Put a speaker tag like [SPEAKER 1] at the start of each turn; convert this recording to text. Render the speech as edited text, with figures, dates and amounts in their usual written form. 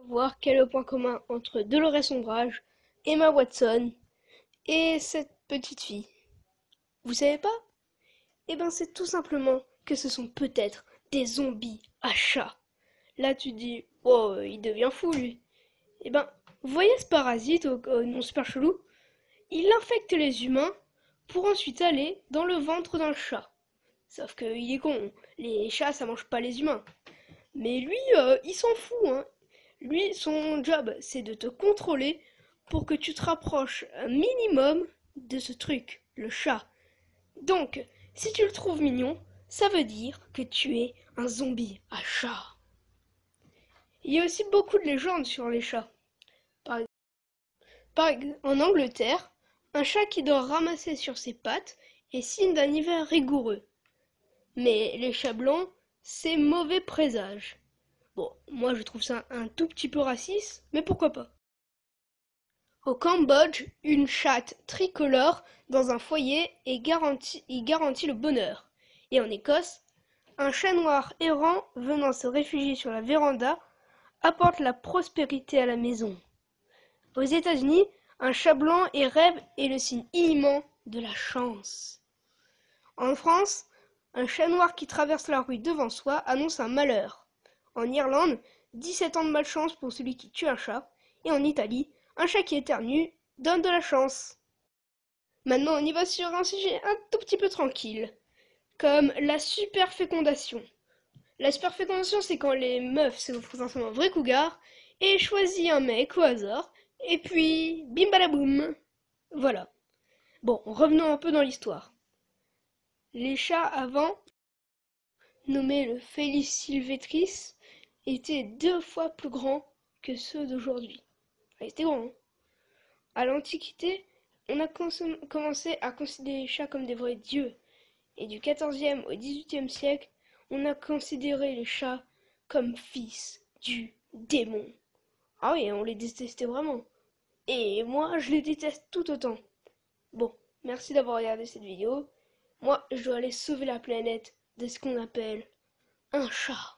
[SPEAKER 1] Voir quel est le point commun entre Dolores Ombrage, Emma Watson et cette petite fille. Vous savez pas? Eh ben c'est tout simplement que ce sont peut-être des zombies à chat. Là tu te dis, oh il devient fou lui. Eh ben, vous voyez ce parasite au nom super chelou? Il infecte les humains pour ensuite aller dans le ventre d'un chat. Sauf qu'il est con, les chats ça mange pas les humains. Mais lui, il s'en fout, hein. Lui, son job, c'est de te contrôler pour que tu te rapproches un minimum de ce truc, le chat. Donc, si tu le trouves mignon, ça veut dire que tu es un zombie à chat. Il y a aussi beaucoup de légendes sur les chats. Par, en Angleterre, un chat qui doit ramasser sur ses pattes est signe d'un hiver rigoureux. Mais les chats blancs, c'est mauvais présage. Bon, moi je trouve ça un tout petit peu raciste, mais pourquoi pas. Au Cambodge, une chatte tricolore dans un foyer garantit le bonheur. Et en Écosse, un chat noir errant venant se réfugier sur la véranda apporte la prospérité à la maison. Aux États-Unis, un chat blanc et rêve est le signe immense de la chance. En France, un chat noir qui traverse la rue devant soi annonce un malheur. En Irlande, 17 ans de malchance pour celui qui tue un chat. Et en Italie, un chat qui éternue donne de la chance. Maintenant, on y va sur un sujet un tout petit peu tranquille, comme la superfécondation. La superfécondation, c'est quand les meufs se présentent un vrai cougar et choisissent un mec au hasard, et puis bim badaboum. Voilà. Bon, revenons un peu dans l'histoire. Les chats avant, nommés le Felis sylvestris, étaient 2 fois plus grands que ceux d'aujourd'hui. Ils étaient grands, hein. À l'Antiquité, on a commencé à considérer les chats comme des vrais dieux. Et du XIVe au XVIIIe siècle, on a considéré les chats comme fils du démon. Ah oui, on les détestait vraiment. Et moi, je les déteste tout autant. Bon, merci d'avoir regardé cette vidéo. Moi, je dois aller sauver la planète de ce qu'on appelle un chat.